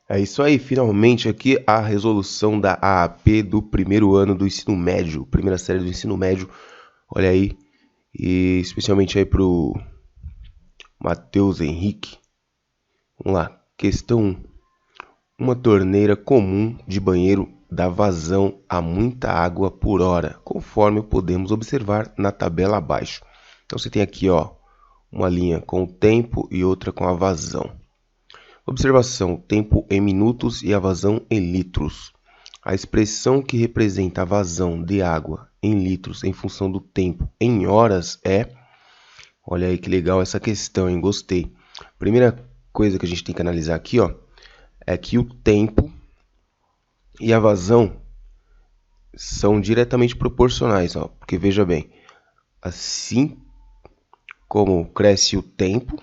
É isso aí, finalmente aqui a resolução da AAP do primeiro ano do ensino médio, primeira série do ensino médio, olha aí, e especialmente aí pro Matheus Henrique. Vamos lá, questão 1. Uma torneira comum de banheiro dá vazão a muita água por hora, conforme podemos observar na tabela abaixo. Então você tem aqui, ó, uma linha com o tempo e outra com a vazão. Observação: tempo em minutos e a vazão em litros. A expressão que representa a vazão de água em litros em função do tempo em horas é... Olha aí que legal essa questão, hein? Gostei. Primeira coisa que a gente tem que analisar aqui, ó, é que o tempo e a vazão são diretamente proporcionais, ó, porque veja bem, assim como cresce o tempo,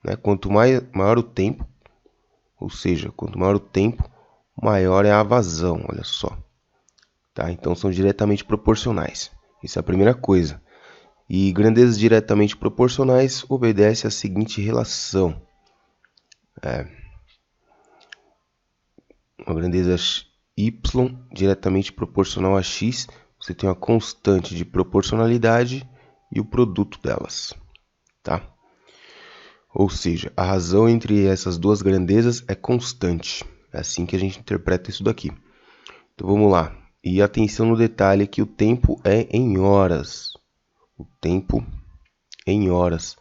né, quanto maior o tempo, ou seja, quanto maior o tempo, maior é a vazão, olha só. Tá? Então são diretamente proporcionais. Isso é a primeira coisa. E grandezas diretamente proporcionais obedecem à seguinte relação. Uma grandeza y diretamente proporcional a x, você tem uma constante de proporcionalidade e o produto delas. Tá? Ou seja, a razão entre essas duas grandezas é constante. É assim que a gente interpreta isso daqui. Então vamos lá. E atenção no detalhe que o tempo é em horas. O tempo em horas.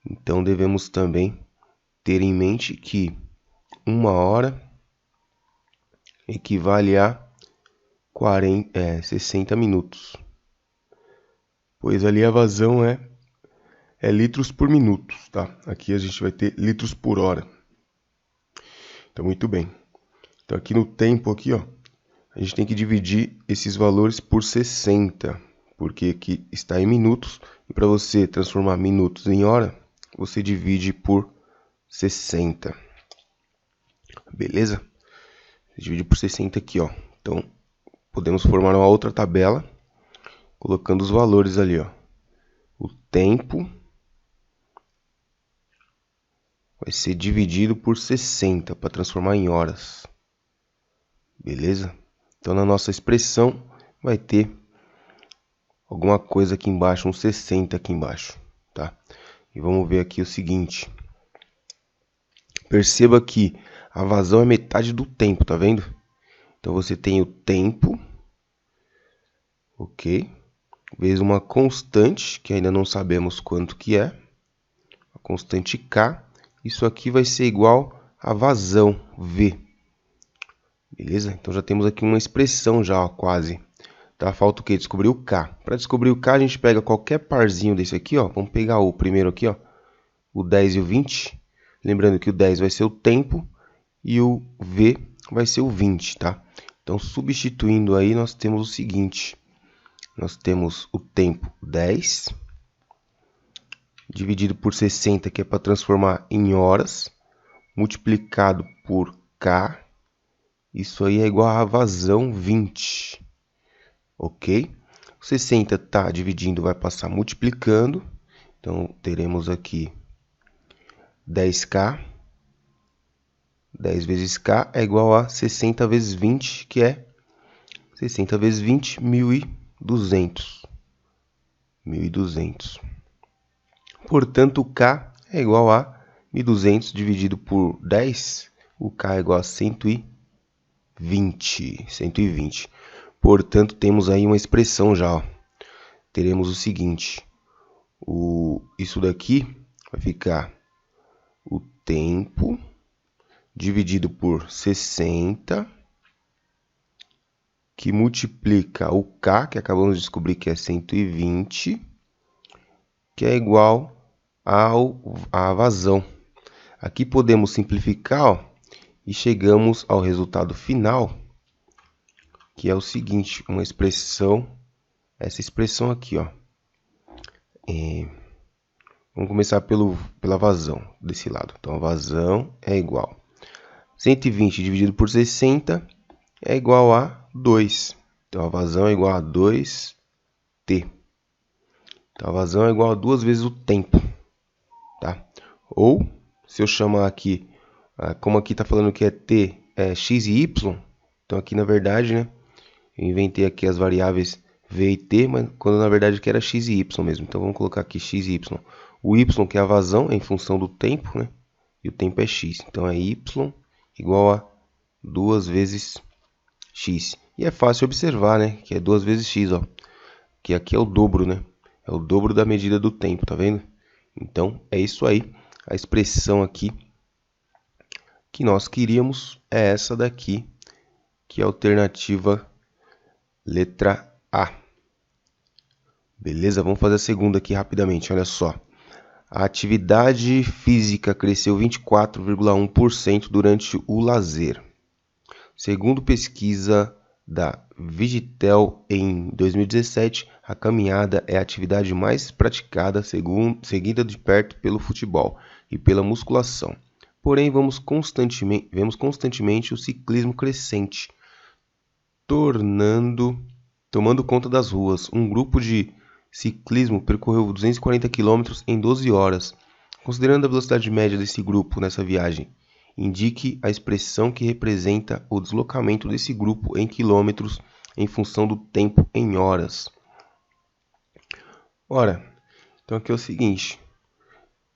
Então devemos também ter em mente que 1 hora equivale a 60 minutos. Pois ali a vazão é litros por minuto, tá? Aqui a gente vai ter litros por hora. Então muito bem. Então aqui no tempo aqui, ó, a gente tem que dividir esses valores por 60, porque aqui está em minutos, e para você transformar minutos em hora, você divide por 60. Beleza? Divide por 60 aqui, ó. Então, podemos formar uma outra tabela, colocando os valores ali, ó. O tempo vai ser dividido por 60 para transformar em horas. Beleza? Então, na nossa expressão, vai ter alguma coisa aqui embaixo, um 60 aqui embaixo, tá? E vamos ver aqui o seguinte. Perceba que a vazão é metade do tempo, tá vendo? Então, você tem o tempo, ok? Vezes uma constante, que ainda não sabemos quanto que é, a constante K. Isso aqui vai ser igual a vazão, V. Beleza? Então, já temos aqui uma expressão já, ó, quase. Tá? Falta o quê? Descobrir o K. Para descobrir o K, a gente pega qualquer parzinho desse aqui, ó. Vamos pegar o primeiro aqui, ó. O 10 e o 20. Lembrando que o 10 vai ser o tempo e o V vai ser o 20, tá? Então, substituindo aí, nós temos o seguinte. Nós temos o tempo 10, dividido por 60, que é para transformar em horas, multiplicado por K. Isso aí é igual a vazão 20. Ok? 60 está dividindo, vai passar multiplicando. Então, teremos aqui 10K. 10 vezes K é igual a 60 vezes 20, que é 60 vezes 20, 1.200. 1.200. Portanto, o K é igual a 1.200 dividido por 10. O K é igual a 120. 120. Portanto, temos aí uma expressão já. Ó. Teremos o seguinte. Isso daqui vai ficar o tempo dividido por 60, que multiplica o K, que acabamos de descobrir que é 120, que é igual à vazão. Aqui podemos simplificar, ó, e chegamos ao resultado final, que é o seguinte, uma expressão, essa expressão aqui, ó. Vamos começar pela vazão desse lado. Então, a vazão é igual 120 dividido por 60 é igual a 2. Então, a vazão é igual a 2T. Então, a vazão é igual a 2 vezes o tempo. Tá? Ou, se eu chamar aqui, como aqui está falando que é T x e y. Então aqui na verdade, né, eu inventei aqui as variáveis v e t, mas quando na verdade aqui era x e y mesmo. Então vamos colocar aqui x e y. O y, que é a vazão, é em função do tempo, né? E o tempo é x. Então é y igual a 2 vezes x. E é fácil observar, né, que é 2 vezes x, ó. Que aqui é o dobro, né? É o dobro da medida do tempo, tá vendo? Então é isso aí. A expressão aqui que nós queríamos é essa daqui, que é a alternativa letra A. Beleza? Vamos fazer a segunda aqui rapidamente, olha só. A atividade física cresceu 24,1% durante o lazer. Segundo pesquisa da Vigitel em 2017, a caminhada é a atividade mais praticada, seguida de perto pelo futebol e pela musculação. Porém, vemos constantemente o ciclismo crescente, tomando conta das ruas. Um grupo de ciclismo percorreu 240 km em 12 horas. Considerando a velocidade média desse grupo nessa viagem, indique a expressão que representa o deslocamento desse grupo em quilômetros em função do tempo em horas. Ora, então aqui é o seguinte,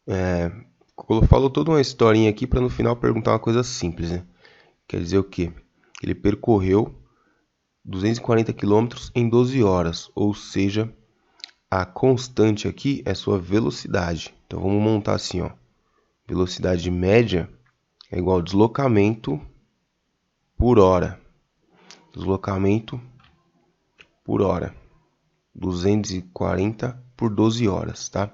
eu falo toda uma historinha aqui para no final perguntar uma coisa simples, né? Quer dizer o quê? Ele percorreu 240 km em 12 horas, ou seja, a constante aqui é sua velocidade. Então vamos montar assim, ó. Velocidade média é igual a deslocamento por hora. Deslocamento por hora. 240 por 12 horas, tá?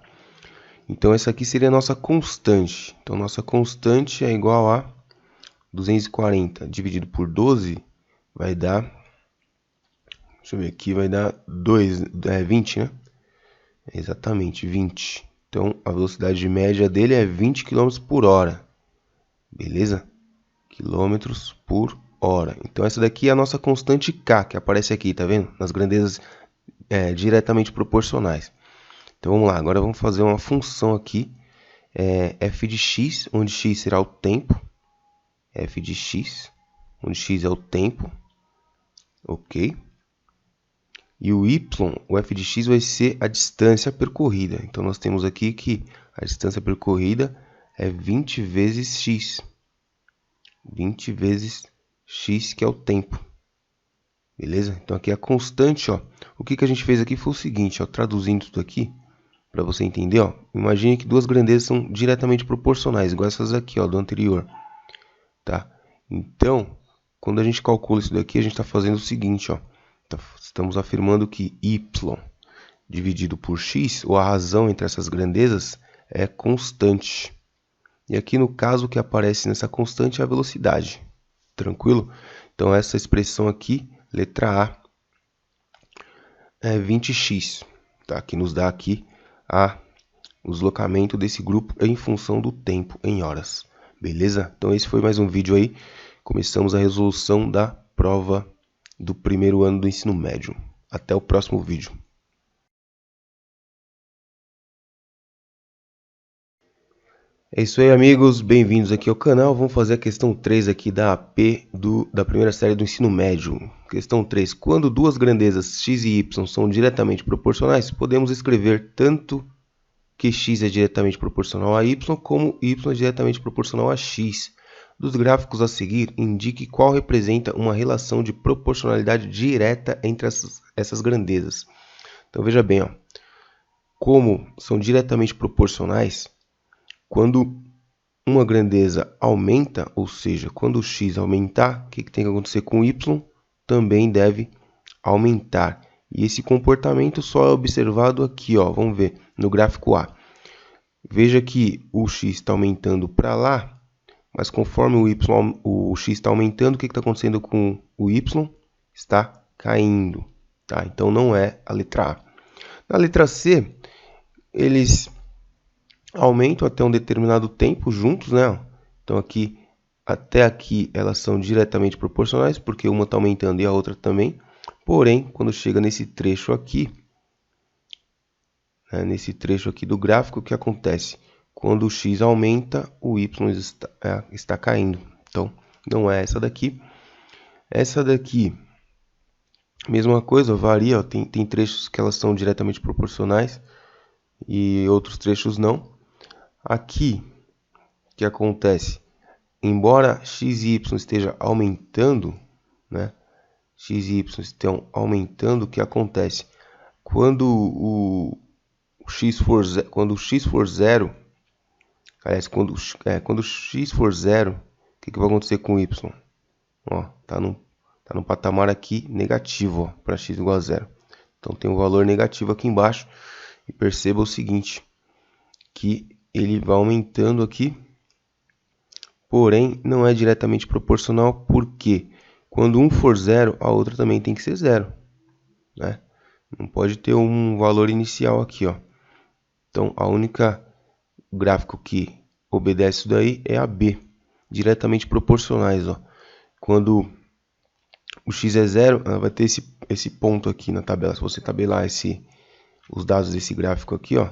Então essa aqui seria a nossa constante. Então nossa constante é igual a 240 dividido por 12 vai dar, deixa eu ver aqui, vai dar 20, né? Exatamente, 20. Então a velocidade média dele é 20 km por hora. Beleza? Quilômetros por hora. Então essa daqui é a nossa constante K, que aparece aqui, tá vendo? Nas grandezas diretamente proporcionais. Então vamos lá, agora vamos fazer uma função aqui, f de x, onde x será o tempo, f de x, onde x é o tempo, ok? E o y, o f de x vai ser a distância percorrida. Então nós temos aqui que a distância percorrida é 20 vezes x. 20 vezes x, que é o tempo. Beleza? Então aqui é a constante, ó. O que a gente fez aqui foi o seguinte, ó, traduzindo tudo aqui, para você entender, ó. Imagine que duas grandezas são diretamente proporcionais, igual essas aqui, ó, do anterior. Tá? Então, quando a gente calcula isso daqui, a gente está fazendo o seguinte, ó. Estamos afirmando que y dividido por x, ou a razão entre essas grandezas, é constante. E aqui no caso o que aparece nessa constante é a velocidade. Tranquilo? Então essa expressão aqui, letra A, é 20x, tá? Que nos dá aqui o deslocamento desse grupo em função do tempo em horas. Beleza? Então esse foi mais um vídeo aí. Começamos a resolução da prova do primeiro ano do ensino médio. Até o próximo vídeo. É isso aí, amigos, bem-vindos aqui ao canal. Vamos fazer a questão 3 aqui da AP da primeira série do ensino médio. Questão 3. Quando duas grandezas x e y são diretamente proporcionais, podemos escrever tanto que x é diretamente proporcional a y, como y é diretamente proporcional a x. Dos gráficos a seguir, indique qual representa uma relação de proporcionalidade direta entre essas grandezas. Então veja bem, ó, como são diretamente proporcionais, quando uma grandeza aumenta, ou seja, quando o x aumentar, o que tem que acontecer com o y? Também deve aumentar. E esse comportamento só é observado aqui, ó, vamos ver, no gráfico A. Veja que o x está aumentando para lá, mas conforme o x está aumentando, o que está acontecendo com o y? Está caindo. Tá? Então não é a letra A. Na letra C, eles aumentam até um determinado tempo juntos, né? Então aqui até aqui elas são diretamente proporcionais, porque uma está aumentando e a outra também. Porém, quando chega nesse trecho aqui, do gráfico, o que acontece? Quando o x aumenta, o y está caindo. Então, não é essa daqui. Essa daqui, mesma coisa, varia, ó, tem trechos que elas são diretamente proporcionais e outros trechos não. Aqui, o que acontece? Embora x e y esteja aumentando, né? X e y estão aumentando, o que acontece? Quando o x for zero, aliás, quando o x for zero, o que vai acontecer com o y? Ó, tá no patamar aqui negativo, para x igual a zero. Então tem um valor negativo aqui embaixo. E perceba o seguinte, que ele vai aumentando aqui, porém não é diretamente proporcional, porque quando um for zero, a outra também tem que ser zero, né? Não pode ter um valor inicial aqui, ó. Então a única gráfico que obedece isso daí é a B, diretamente proporcionais, ó. Quando o x é zero, ela vai ter esse ponto aqui na tabela. Se você tabelar os dados desse gráfico aqui, ó,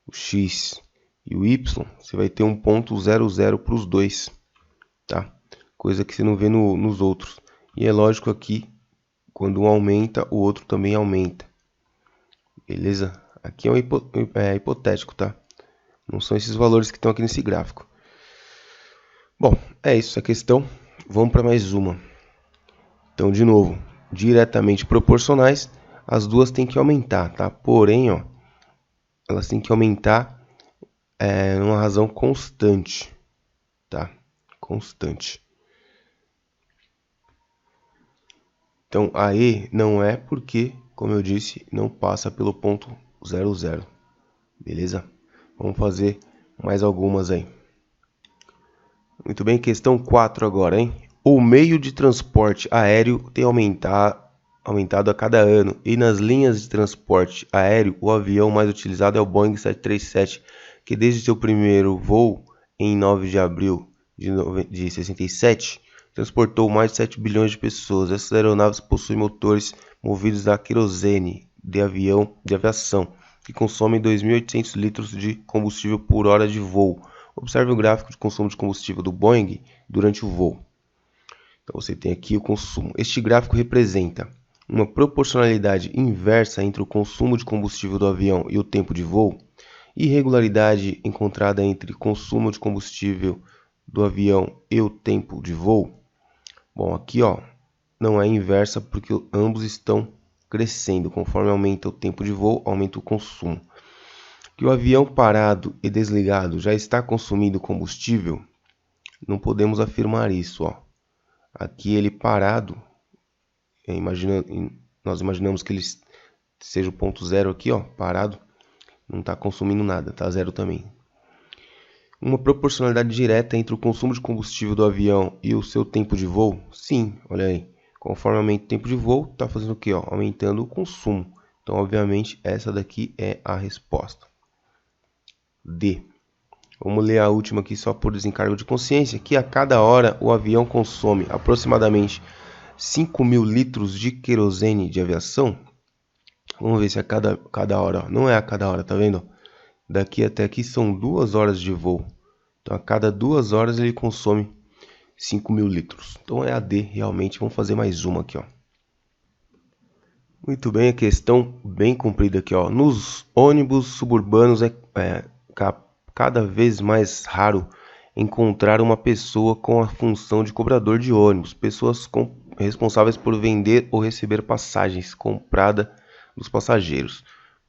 o x e o y, você vai ter um ponto 00 para os dois, tá? Coisa que você não vê nos outros. E é lógico aqui, quando um aumenta, o outro também aumenta. Beleza? Aqui é hipotético, tá? Não são esses valores que estão aqui nesse gráfico. Bom, é isso a questão. Vamos para mais uma. Então, de novo, diretamente proporcionais, as duas têm que aumentar, tá? Porém, ó, elas têm que aumentar numa razão constante, tá? Constante. Então, a E não é porque, como eu disse, não passa pelo ponto 00. Beleza? Vamos fazer mais algumas aí. Muito bem, questão 4 agora, hein? O meio de transporte aéreo tem aumentado a cada ano, e nas linhas de transporte aéreo, o avião mais utilizado é o Boeing 737, que desde seu primeiro voo, em 9 de abril de 67, transportou mais de 7 bilhões de pessoas. Essas aeronaves possuem motores movidos a querosene de aviação, que consomem 2.800 litros de combustível por hora de voo. Observe o gráfico de consumo de combustível do Boeing durante o voo. Então você tem aqui o consumo. Este gráfico representa uma proporcionalidade inversa entre o consumo de combustível do avião e o tempo de voo. Irregularidade encontrada entre consumo de combustível do avião e o tempo de voo. Bom, aqui ó, não é inversa porque ambos estão crescendo. Conforme aumenta o tempo de voo, aumenta o consumo. Que o avião parado e desligado já está consumindo combustível, não podemos afirmar isso, ó. Aqui ele parado, nós imaginamos que ele seja o ponto zero aqui, ó, parado, não está consumindo nada, tá zero também. Uma proporcionalidade direta entre o consumo de combustível do avião e o seu tempo de voo? Sim, olha aí. Conforme aumenta o tempo de voo, está fazendo o quê? Ó? Aumentando o consumo. Então, obviamente, essa daqui é a resposta. D. Vamos ler a última aqui só por desencargo de consciência, que a cada hora o avião consome aproximadamente 5.000 litros de querosene de aviação. Vamos ver se a cada hora, ó. Não é a cada hora, tá vendo? Daqui até aqui são 2 horas de voo. Então a cada 2 horas ele consome 5.000 litros. Então é a D realmente. Vamos fazer mais uma aqui, ó. Muito bem, a questão bem comprida aqui, ó. Nos ônibus suburbanos é cada vez mais raro encontrar uma pessoa com a função de cobrador de ônibus. Pessoas responsáveis por vender ou receber passagens compradas dos passageiros,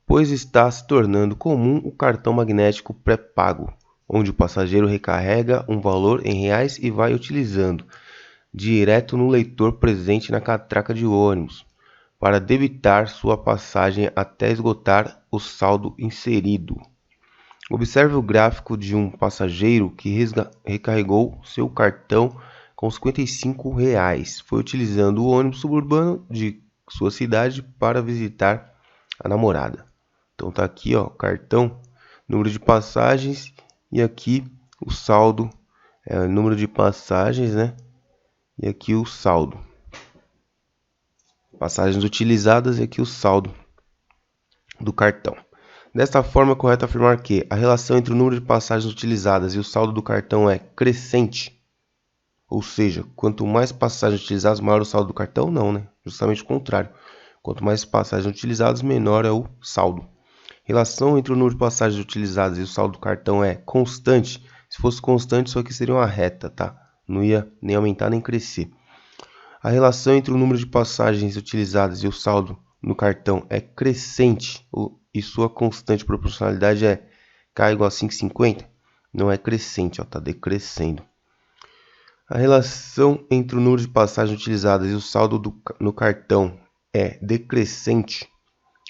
pois está se tornando comum o cartão magnético pré-pago, onde o passageiro recarrega um valor em reais e vai utilizando direto no leitor presente na catraca de ônibus, para debitar sua passagem até esgotar o saldo inserido. Observe o gráfico de um passageiro que recarregou seu cartão com R$55. Foi utilizando o ônibus suburbano de sua cidade para visitar a namorada. Então tá aqui, ó, cartão, número de passagens e aqui o saldo, o número de passagens, né? E aqui o saldo. Passagens utilizadas e aqui o saldo do cartão. Desta forma, é correto afirmar que a relação entre o número de passagens utilizadas e o saldo do cartão é crescente. Ou seja, quanto mais passagens utilizadas, maior o saldo do cartão? Não, né? Justamente o contrário. Quanto mais passagens utilizadas, menor é o saldo. Relação entre o número de passagens utilizadas e o saldo do cartão é constante. Se fosse constante, isso aqui seria uma reta, tá? Não ia nem aumentar nem crescer. A relação entre o número de passagens utilizadas e o saldo no cartão é crescente. E sua constante proporcionalidade é K igual a 5,50. Não é crescente, está decrescendo. A relação entre o número de passagens utilizadas e o saldo no cartão é decrescente.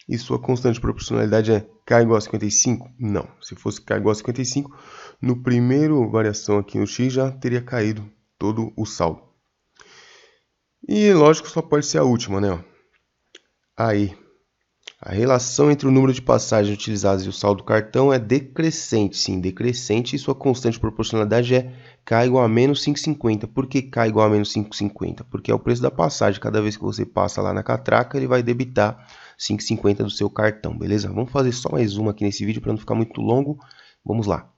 E sua constante proporcionalidade é K igual a 55? Não. Se fosse K igual a 55, no primeiro variação aqui no X já teria caído todo o saldo. E lógico, só pode ser a última, né? Aí, a relação entre o número de passagens utilizadas e o saldo do cartão é decrescente. Sim, decrescente. E sua constante proporcionalidade é K igual a menos 5,50. Por que K igual a menos 5,50? Porque é o preço da passagem. Cada vez que você passa lá na catraca, ele vai debitar 5,50 do seu cartão, beleza? Vamos fazer só mais uma aqui nesse vídeo para não ficar muito longo. Vamos lá.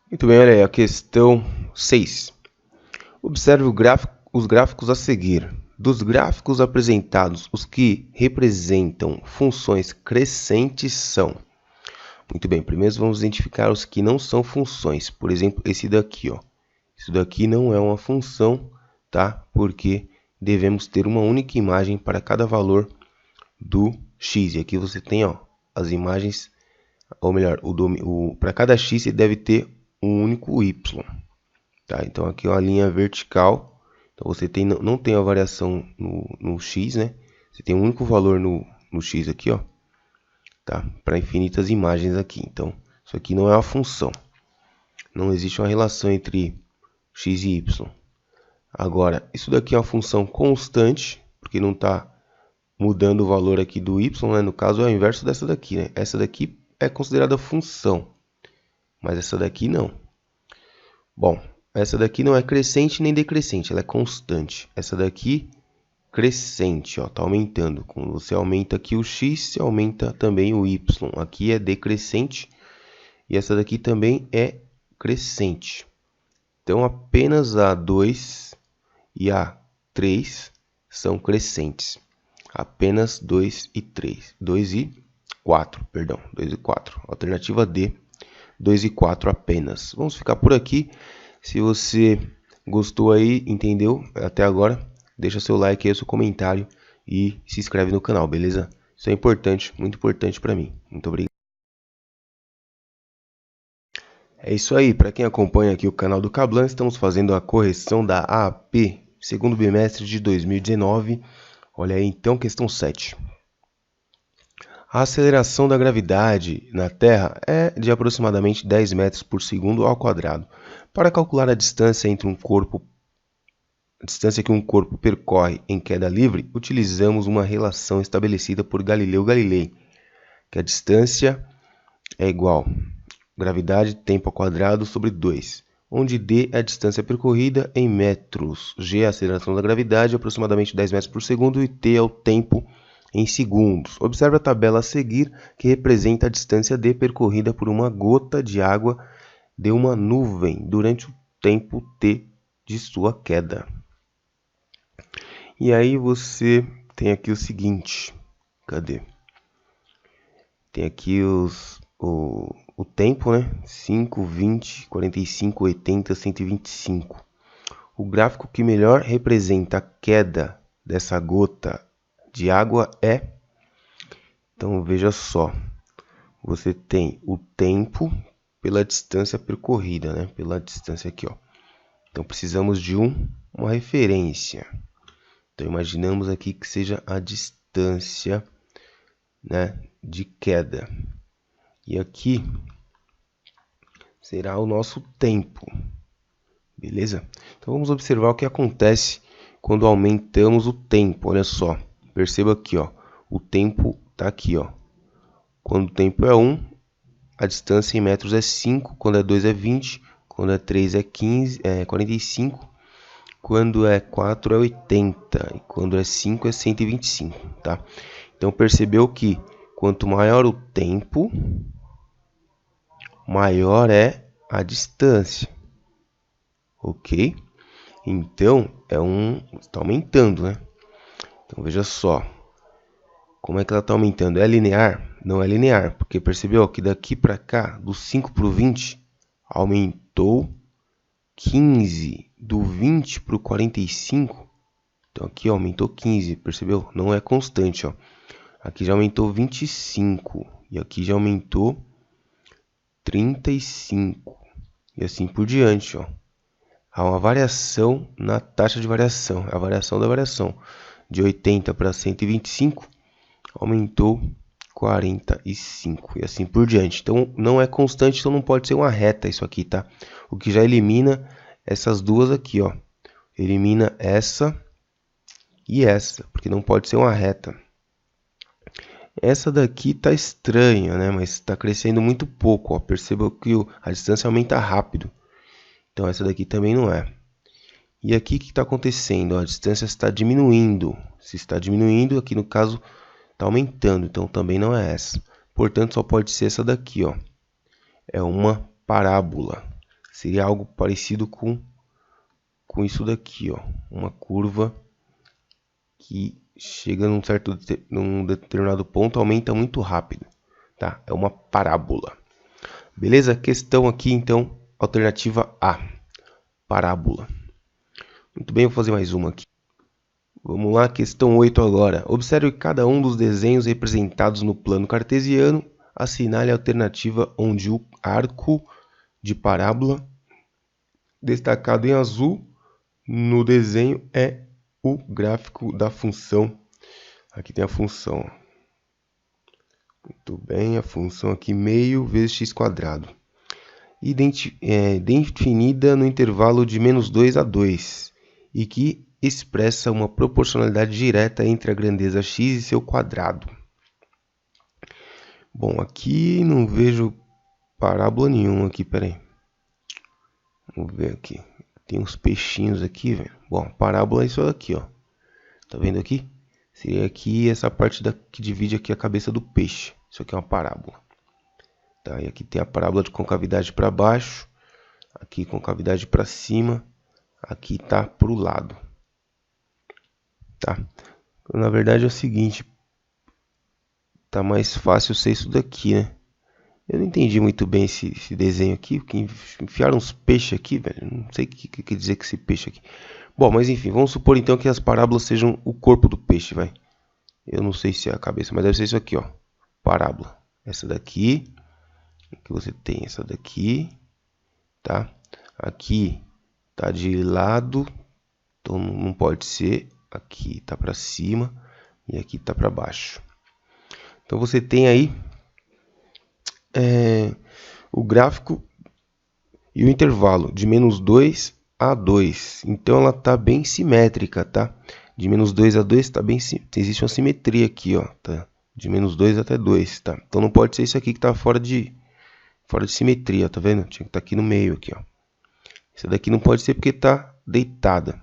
Muito bem, olha aí, a questão 6. Observe os gráficos a seguir. Dos gráficos apresentados, os que representam funções crescentes são... Muito bem, primeiro vamos identificar os que não são funções. Por exemplo, esse daqui, ó. Isso daqui não é uma função, tá? Porque devemos ter uma única imagem para cada valor do x. E aqui você tem, ó, as imagens, ou melhor, para cada x você deve ter um único y. Tá? Então aqui é uma linha vertical. Então você não tem a variação no x, né? Você tem um único valor no x aqui, ó. Tá? Para infinitas imagens aqui. Então isso aqui não é uma função. Não existe uma relação entre x e y. Agora, isso daqui é uma função constante, porque não está mudando o valor aqui do y, né? No caso é o inverso dessa daqui, né? Essa daqui é considerada função, mas essa daqui não. Bom, essa daqui não é crescente nem decrescente, ela é constante. Essa daqui, crescente, ó, tá aumentando. Quando você aumenta aqui o x, você aumenta também o y. Aqui é decrescente e essa daqui também é crescente. Então, apenas a 2 e a 3 são crescentes. Apenas 2 e 3. 2 e 4, perdão. 2 e 4. Alternativa D, 2 e 4 apenas. Vamos ficar por aqui. Se você gostou aí, entendeu até agora, deixa seu like aí, seu comentário e se inscreve no canal, beleza? Isso é importante, muito importante para mim. Muito obrigado. É isso aí, para quem acompanha aqui o canal do Cablan, estamos fazendo a correção da AAP, segundo bimestre de 2019. Olha aí, então, questão 7. A aceleração da gravidade na Terra é de aproximadamente 10 metros por segundo ao quadrado. Para calcular a distância que um corpo percorre em queda livre, utilizamos uma relação estabelecida por Galileu Galilei, que a distância é igual a gravidade tempo ao quadrado sobre 2, onde d é a distância percorrida em metros, g é a aceleração da gravidade, aproximadamente 10 metros por segundo, e t é o tempo em segundos. Observe a tabela a seguir, que representa a distância d percorrida por uma gota de água de uma nuvem durante o tempo t de sua queda. E aí você tem aqui o seguinte, cadê? Tem aqui o tempo, né? 5, 20, 45, 80, 125. O gráfico que melhor representa a queda dessa gota de água é... Então veja só, você tem o tempo pela distância percorrida, né? Pela distância aqui, ó. Então precisamos de uma referência. Então imaginamos aqui que seja a distância, né, de queda. E aqui será o nosso tempo. Beleza? Então vamos observar o que acontece quando aumentamos o tempo. Olha só, perceba aqui, ó, o tempo está aqui, ó. Quando o tempo é 1, a distância em metros é 5, quando é 2 é 20, quando é 3 é 15, é 45, quando é 4 é 80 e quando é 5 é 125, tá? Então percebeu que quanto maior o tempo, maior é a distância. ok? Então, está aumentando, né? Então, veja só. Como é que ela está aumentando? É linear? Não é linear, porque percebeu que daqui para cá, do 5 para o 20, aumentou 15. Do 20 para o 45, então aqui ó, aumentou 15, percebeu? Não é constante, ó. Aqui já aumentou 25 e aqui já aumentou 35 e assim por diante, ó. Há uma variação na taxa de variação, a variação da variação. De 80 para 125, aumentou 45 e assim por diante. Então não é constante, então não pode ser uma reta isso aqui, tá? O que já elimina essas duas aqui, ó. Elimina essa e essa, porque não pode ser uma reta. Essa daqui tá estranha, né? Mas está crescendo muito pouco, ó. Perceba que a distância aumenta rápido. Então essa daqui também não é. E aqui o que está acontecendo? A distância está diminuindo. Se está diminuindo, aqui no caso está aumentando. Então também não é essa. Portanto, só pode ser essa daqui, ó. É uma parábola. Seria algo parecido com isso daqui, ó. Uma curva que chega num determinado ponto, aumenta muito rápido, tá? É uma parábola. Beleza? Questão aqui, então, alternativa A, parábola. Muito bem, vou fazer mais uma aqui. Vamos lá, questão 8 agora. Observe cada um dos desenhos representados no plano cartesiano. Assinale a alternativa onde o arco de parábola, destacado em azul, no desenho é o gráfico da função. Aqui tem a função. Muito bem, a função aqui meio vezes x quadrado. Definida no intervalo de -2 a 2 e que expressa uma proporcionalidade direta entre a grandeza x e seu quadrado. Bom, aqui não vejo parábola nenhuma aqui, peraí. Vamos ver aqui. Tem uns peixinhos aqui, velho. Bom, parábola é isso aqui, ó. Tá vendo aqui? Seria aqui essa parte que divide aqui a cabeça do peixe. Isso aqui é uma parábola. Tá, e aqui tem a parábola de concavidade para baixo, aqui concavidade para cima, aqui tá para o lado. Tá? Na verdade é o seguinte, tá mais fácil ser isso daqui, né? Eu não entendi muito bem esse desenho aqui, porque enfiaram uns peixes aqui, velho. Não sei o que quer dizer que esse peixe aqui. Bom, mas enfim, vamos supor então que as parábolas sejam o corpo do peixe, vai. Eu não sei se é a cabeça, mas deve ser isso aqui, ó. Parábola. Essa daqui. Aqui você tem essa daqui, tá? Aqui tá de lado, então não pode ser. Aqui tá para cima e aqui tá para baixo. Então você tem aí o gráfico e o intervalo de -2 a 2. Então ela tá bem simétrica, tá? De -2 a 2 tá bem, existe uma simetria aqui, ó, tá? De -2 até 2, tá? Então não pode ser isso aqui que tá fora de simetria, tá vendo? Tinha que estar aqui no meio, aqui, ó. Essa daqui não pode ser porque tá deitada.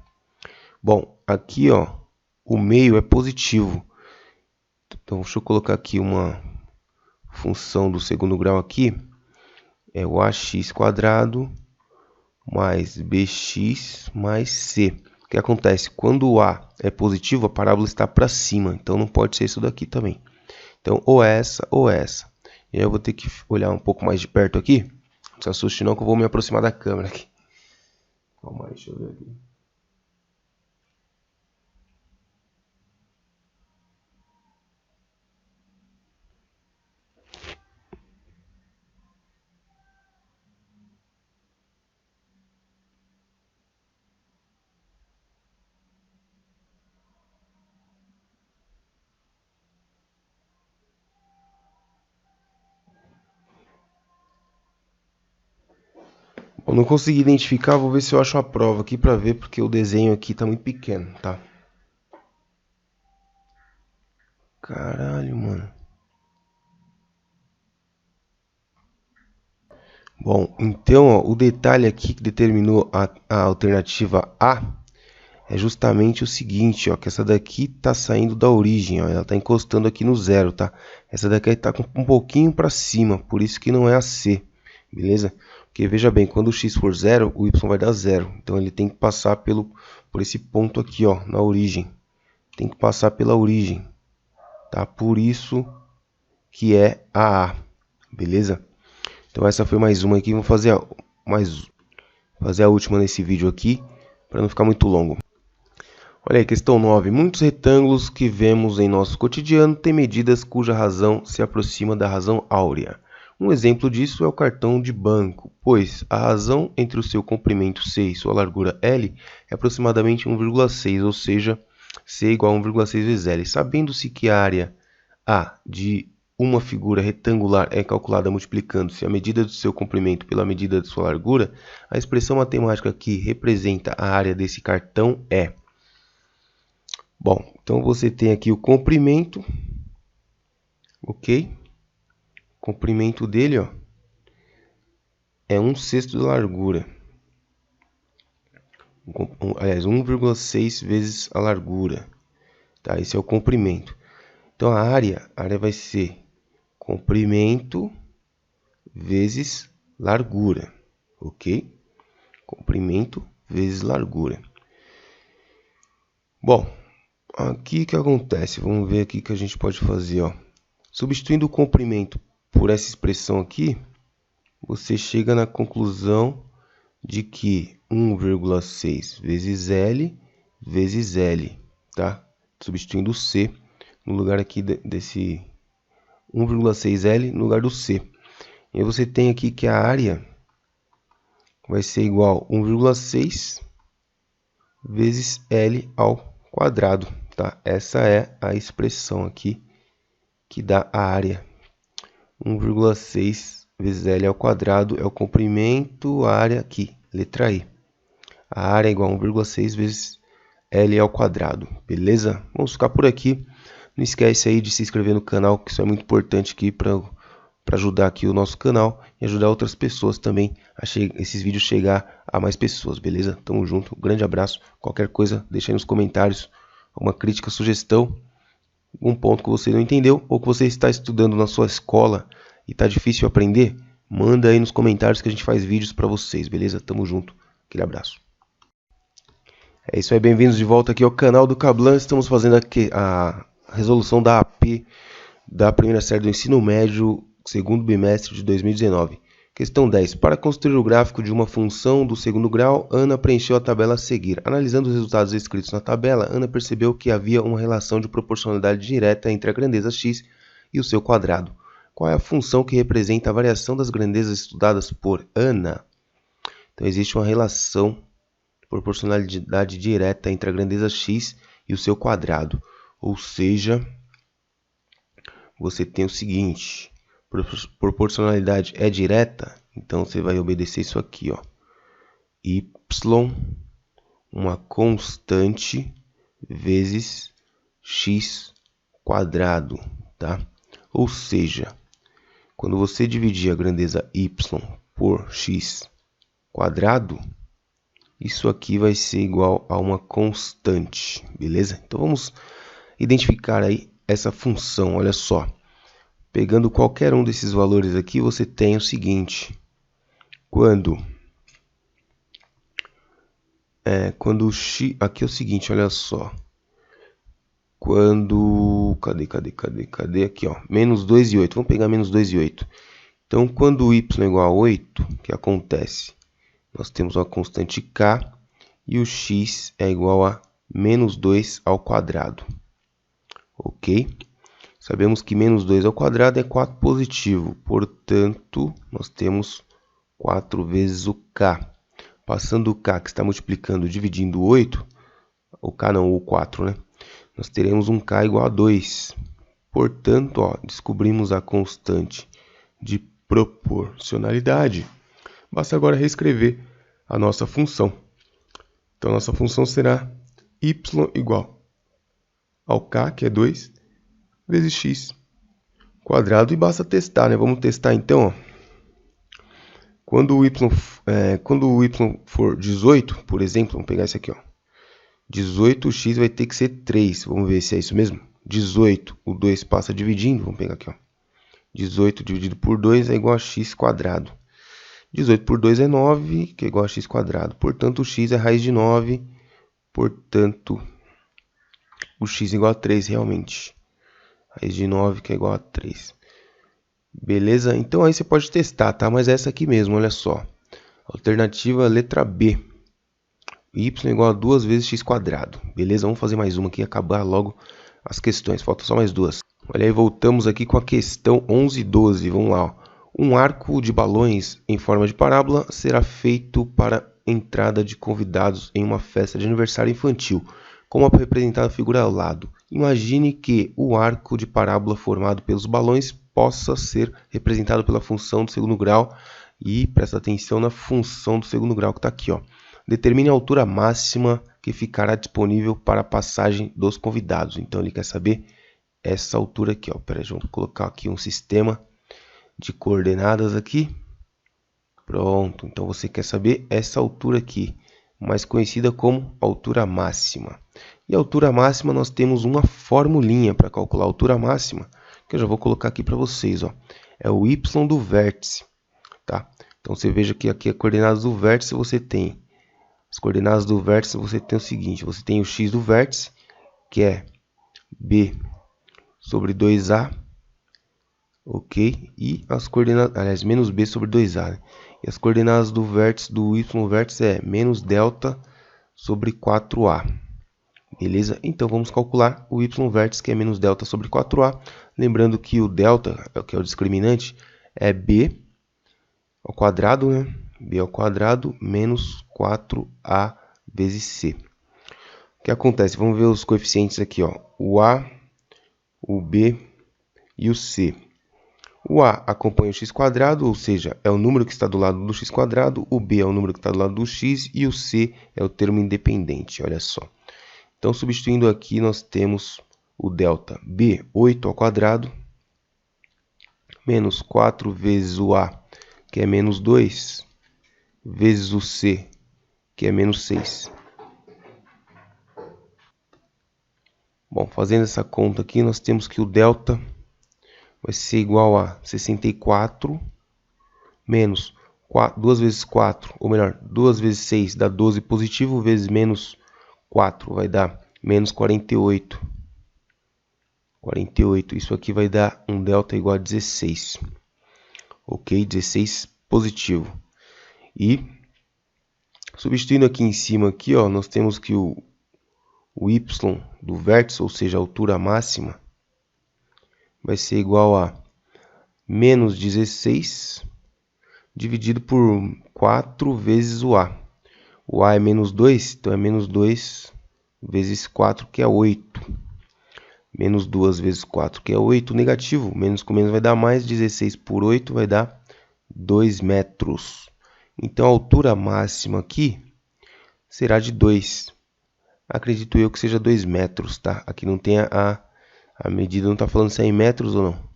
Bom, aqui, ó, o meio é positivo. Então, deixa eu colocar aqui uma função do segundo grau aqui. É o ax quadrado mais bx mais c. O que acontece? Quando o a é positivo, a parábola está para cima. Então, não pode ser isso daqui também. Então, ou essa ou essa. E aí eu vou ter que olhar um pouco mais de perto aqui. Não se assuste não que eu vou me aproximar da câmera aqui. Calma aí, deixa eu ver aqui. Eu não consegui identificar, vou ver se eu acho a prova aqui para ver, porque o desenho aqui tá muito pequeno, tá? Caralho, mano. Bom, então ó, o detalhe aqui que determinou a alternativa A é justamente o seguinte, ó, que essa daqui tá saindo da origem, ó, ela tá encostando aqui no zero, tá? Essa daqui tá um pouquinho para cima, por isso que não é a C, beleza? Porque veja bem, quando o x for 0, o y vai dar 0. Então ele tem que passar por esse ponto aqui, ó, na origem. Tem que passar pela origem. Tá? Por isso que é a A. Beleza? Então essa foi mais uma aqui. Vamos fazer a última nesse vídeo aqui, para não ficar muito longo. Olha aí, questão 9. Muitos retângulos que vemos em nosso cotidiano têm medidas cuja razão se aproxima da razão áurea. Um exemplo disso é o cartão de banco, pois a razão entre o seu comprimento C e sua largura L é aproximadamente 1,6, ou seja, C igual a 1,6 vezes L. Sabendo-se que a área A de uma figura retangular é calculada multiplicando-se a medida do seu comprimento pela medida de sua largura, a expressão matemática que representa a área desse cartão é... Bom, então você tem aqui o comprimento, ok? O comprimento dele, ó, é 1/6 da largura. Aliás, 1,6 vezes a largura. Tá? Esse é o comprimento. Então a área vai ser comprimento vezes largura, ok? Comprimento vezes largura. Bom, aqui que acontece? Vamos ver aqui que a gente pode fazer, ó. Substituindo o comprimento por essa expressão aqui, você chega na conclusão de que 1,6 vezes L, tá? Substituindo o C no lugar aqui desse 1,6L no lugar do C. E aí você tem aqui que a área vai ser igual a 1,6 vezes L ao quadrado, tá? Essa é a expressão aqui que dá a área. 1,6 vezes L ao quadrado é o comprimento, a área aqui, letra I. A área é igual a 1,6 vezes L ao quadrado, beleza? Vamos ficar por aqui. Não esquece aí de se inscrever no canal, que isso é muito importante aqui para ajudar aqui o nosso canal e ajudar outras pessoas também a esses vídeos chegar a mais pessoas, beleza? Tamo junto, um grande abraço. Qualquer coisa, deixa aí nos comentários uma crítica, sugestão, um ponto que você não entendeu ou que você está estudando na sua escola e tá difícil aprender, manda aí nos comentários que a gente faz vídeos para vocês, beleza? Tamo junto, aquele abraço. É isso aí, bem-vindos de volta aqui ao canal do Cablan. Estamos fazendo aqui a resolução da AP da primeira série do ensino médio, segundo bimestre de 2019. Questão 10. Para construir o gráfico de uma função do segundo grau, Ana preencheu a tabela a seguir. Analisando os resultados escritos na tabela, Ana percebeu que havia uma relação de proporcionalidade direta entre a grandeza x e o seu quadrado. Qual é a função que representa a variação das grandezas estudadas por Ana? Então, existe uma relação de proporcionalidade direta entre a grandeza x e o seu quadrado. Ou seja, você tem o seguinte, proporcionalidade é direta, então você vai obedecer isso aqui, ó. Y, uma constante, vezes x quadrado, tá? Ou seja, quando você dividir a grandeza y por x quadrado, isso aqui vai ser igual a uma constante, beleza? Então vamos identificar aí essa função, olha só. Pegando qualquer um desses valores aqui, você tem o seguinte. Quando x... Aqui é o seguinte, olha só. Quando... Cadê? Aqui, ó. Menos 2 e 8. Vamos pegar menos 2 e 8. Então, quando y é igual a 8, o que acontece? Nós temos uma constante k e o x é igual a menos 2 ao quadrado. Ok? Sabemos que menos 2 ao quadrado é 4 positivo. Portanto, nós temos 4 vezes o k. Passando o k, que está multiplicando, dividindo 8, o k não, o 4, né? Nós teremos um k igual a 2. Portanto, ó, descobrimos a constante de proporcionalidade. Basta agora reescrever a nossa função. Então, nossa função será y igual ao k, que é 2, vezes x quadrado. E basta testar, né? Vamos testar então, ó. Quando o y for 18, por exemplo, vamos pegar esse aqui, ó. 18x vai ter que ser 3. Vamos ver se é isso mesmo. 18, o 2 passa dividindo. Vamos pegar aqui, ó. 18 dividido por 2 é igual a x quadrado. 18 por 2 é 9, que é igual a x quadrado. Portanto, o x é raiz de 9. Portanto, o x é igual a 3 realmente. Raiz de 9, que é igual a 3. Beleza? Então aí você pode testar, tá? Mas é essa aqui mesmo, olha só. Alternativa letra B. Y é igual a 2 vezes x quadrado. Beleza? Vamos fazer mais uma aqui e acabar logo as questões. Faltam só mais duas. Olha aí, voltamos aqui com a questão 11 e 12. Vamos lá. Ó. Um arco de balões em forma de parábola será feito para entrada de convidados em uma festa de aniversário infantil, como representada a figura ao lado. Imagine que o arco de parábola formado pelos balões possa ser representado pela função do segundo grau. E presta atenção na função do segundo grau que está aqui, ó. Determine a altura máxima que ficará disponível para a passagem dos convidados. Então ele quer saber essa altura aqui, ó. Pera aí, vamos colocar aqui um sistema de coordenadas aqui. Pronto. Então você quer saber essa altura aqui, mais conhecida como altura máxima. E a altura máxima nós temos uma formulinha para calcular a altura máxima, que eu já vou colocar aqui para vocês, ó. É o y do vértice, tá? Então você veja que aqui as coordenadas do vértice você tem. As coordenadas do vértice você tem o seguinte, você tem o x do vértice, que é b sobre 2a, ok? E as coordenadas, aliás, menos b sobre 2a, né? E as coordenadas do vértice, do y vértice é menos delta sobre 4a. Beleza? Então vamos calcular o y vértice, que é menos delta sobre 4a. Lembrando que o delta, que é o discriminante, é b ao quadrado, né? B ao quadrado menos 4a vezes c. O que acontece? Vamos ver os coeficientes aqui, ó. O a, o b e o c. O a acompanha o x quadrado, ou seja, é o número que está do lado do x quadrado. O b é o número que está do lado do x e o c é o termo independente. Olha só. Então, substituindo aqui, nós temos o delta b, 8 ao quadrado, menos 4 vezes o a, que é menos 2, vezes o c, que é menos 6. Bom, fazendo essa conta aqui, nós temos que o delta vai ser igual a 64 menos 2 vezes 4, ou melhor, 2 vezes 6 dá 12 positivo, vezes menos 4 vai dar menos 48. 48, isso aqui vai dar um delta igual a 16. Ok, 16 positivo. E substituindo aqui em cima, aqui, ó, nós temos que o y do vértice, ou seja, a altura máxima, vai ser igual a menos 16 dividido por 4 vezes o a. O a é menos 2, então é menos 2 vezes 4, que é 8. Menos 2 vezes 4, que é 8. Negativo, menos com menos vai dar mais. 16 por 8 vai dar 2 metros. Então a altura máxima aqui será de 2. Acredito eu que seja 2 metros, tá? Aqui não tem a medida, não está falando se é em metros ou não.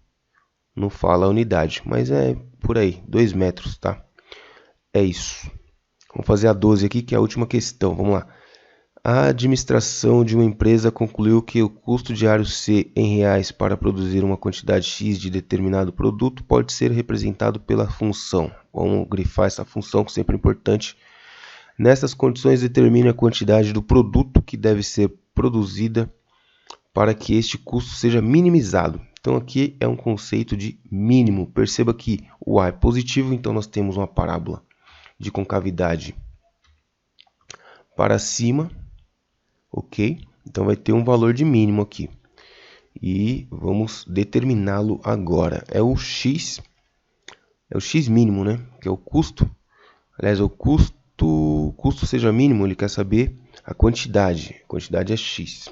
Não fala a unidade, mas é por aí, 2 metros, tá? É isso. Vamos fazer a 12 aqui, que é a última questão. Vamos lá. A administração de uma empresa concluiu que o custo diário C em reais para produzir uma quantidade X de determinado produto pode ser representado pela função. Vamos grifar essa função, que sempre é importante. Nessas condições, determine a quantidade do produto que deve ser produzida para que este custo seja minimizado. Então aqui é um conceito de mínimo. Perceba que o A é positivo, então nós temos uma parábola de concavidade para cima. Ok? Então vai ter um valor de mínimo aqui. E vamos determiná-lo agora. É o x mínimo, né? Que é o custo. Aliás, o custo seja mínimo, ele quer saber a quantidade. A quantidade é x.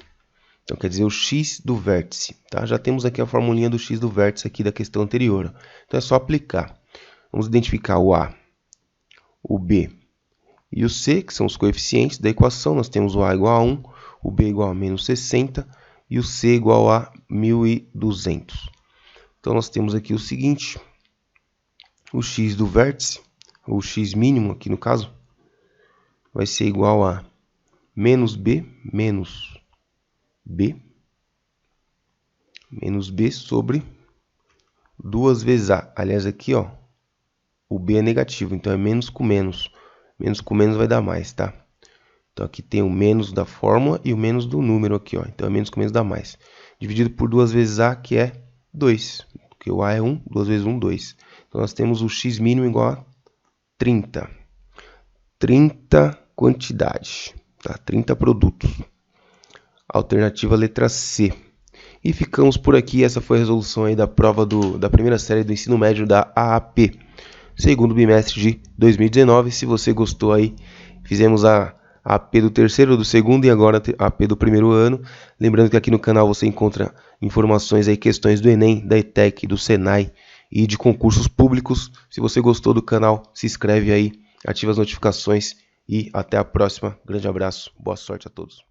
Então quer dizer o x do vértice. Tá? Já temos aqui a formulinha do x do vértice aqui da questão anterior. Então é só aplicar. Vamos identificar o a, o b e o c, que são os coeficientes da equação. Nós temos o a igual a 1, o b igual a menos 60 e o c igual a 1.200. Então nós temos aqui o seguinte, o x do vértice, ou x mínimo aqui no caso, vai ser igual a menos b sobre 2 vezes a. Aliás, aqui, ó, o B é negativo, então é menos com menos. Menos com menos vai dar mais, tá? Então aqui tem o menos da fórmula e o menos do número aqui, ó. Então é menos com menos dá mais. Dividido por 2 vezes A, que é 2. Porque o A é 1, 2 vezes 1, 2. Então nós temos o x mínimo igual a 30. 30 quantidade, tá? 30 produtos. Alternativa letra C. E ficamos por aqui. Essa foi a resolução aí da prova da primeira série do ensino médio da AAP, segundo bimestre de 2019. Se você gostou aí, fizemos a AP do terceiro, do segundo e agora a AP do primeiro ano. Lembrando que aqui no canal você encontra informações aí, questões do Enem, da ETEC, do Senai e de concursos públicos. Se você gostou do canal, se inscreve aí, ativa as notificações e até a próxima. Grande abraço, boa sorte a todos.